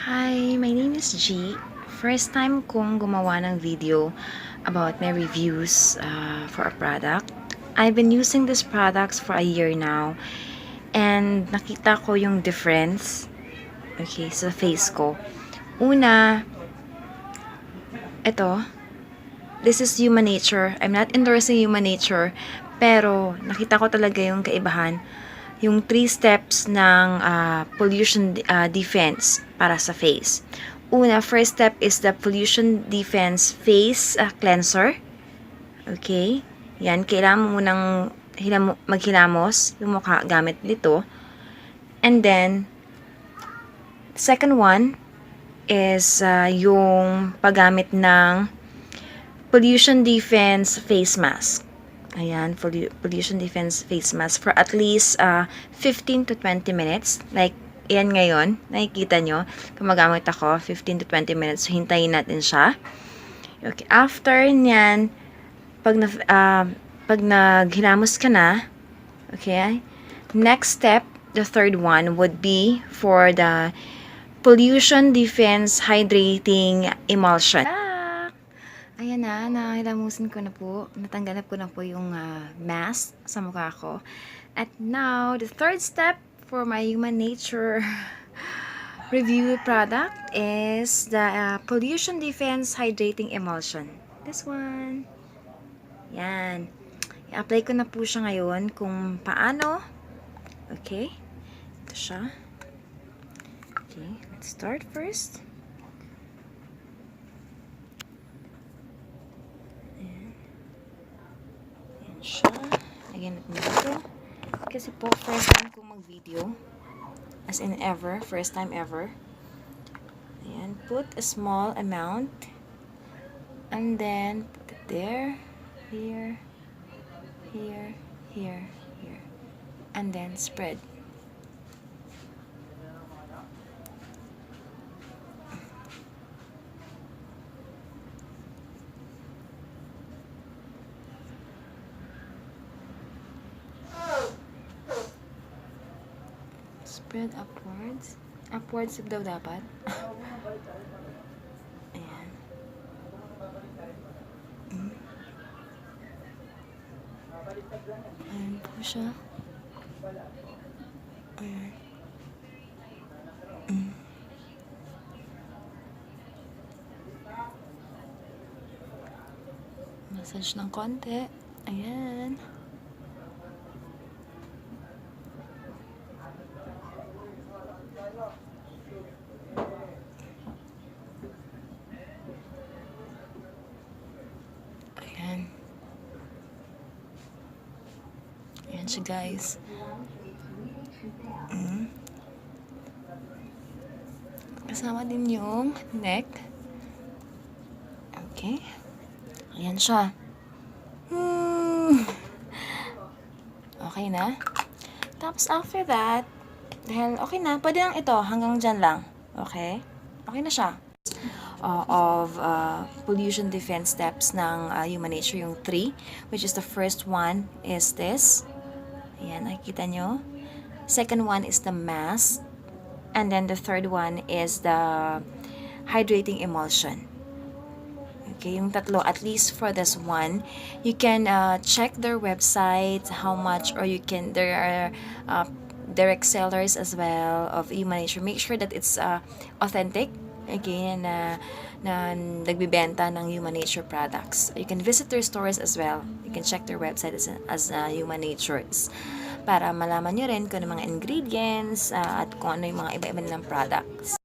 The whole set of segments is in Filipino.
Hi, my name is G. First time kong gumawa ng video about my reviews for a product. I've been using these products for a year now and nakita ko yung difference sa face ko. Una, ito, this is Human Nature. I'm not endorsing Human Nature, pero nakita ko talaga yung kaibahan. Yung 3 steps ng pollution defense para sa face. Una, first step is the pollution defense face cleanser. Okay? Yan, kailangan mo munang maghilamos yung mukha gamit nito. And then, second one is yung paggamit ng pollution defense face mask. Ayan, pollution defense face mask for at least 15 to 20 minutes. Like, ayan ngayon, nakikita nyo, gumagamit ako, 15 to 20 minutes. So, hintayin natin siya. Okay, after nyan, pag naghilamos ka na, okay, next step, the third one would be for the pollution defense hydrating emulsion. Ayan na, nahilamusin ko na po. Natanggalap ko na po yung mask sa mukha ko. At now, the third step for my Human Nature review product is the Pollution Defense Hydrating Emulsion. This one. Yan. I-apply ko na po siya ngayon kung paano. Okay. Ito siya. Okay, let's start first. Siya. Lagyan natin dito. Kasi po, first time kong mag-video. As in ever. First time ever. Ayan. Put a small amount. And then, put it there. Here. Here. Here. Here. And then, spread. Spread upwards. Upwards daw dapat. Ayan. Ayan po siya. Ayan. Massage ng konti. Ayan. Ayan siya, guys. Kasama din yung neck. Okay. Ayan siya. Okay na. Tapos after that, dahil okay na, pwede lang ito. Hanggang dyan lang. Okay? Okay na siya. Of pollution defense steps ng Human Nature, yung 3, which is the first one is this. Ayan, nakikita nyo. Second one is the mask. And then the third one is the hydrating emulsion. Okay, yung tatlo, at least for this one, you can check their website, how much, or you can, there are direct sellers as well of Human Nature. Make sure that it's authentic. Again, na nagbibenta ng Human Nature products. You can visit their stores as well. You can check their website as Human Nature's para malaman nyo rin kung ano mga ingredients at kung ano yung mga iba-iba nilang products.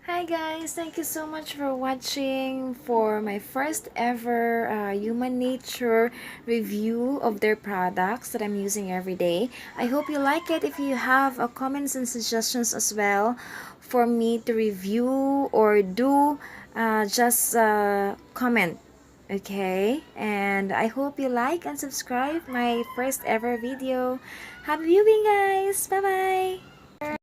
Hi guys! Thank you so much for watching for my first ever Human Nature review of their products that I'm using every day. I hope you like it. If you have comments and suggestions as well for me to review or do, just comment. Okay? And I hope you like and subscribe my first ever video. Happy viewing guys! Bye-bye!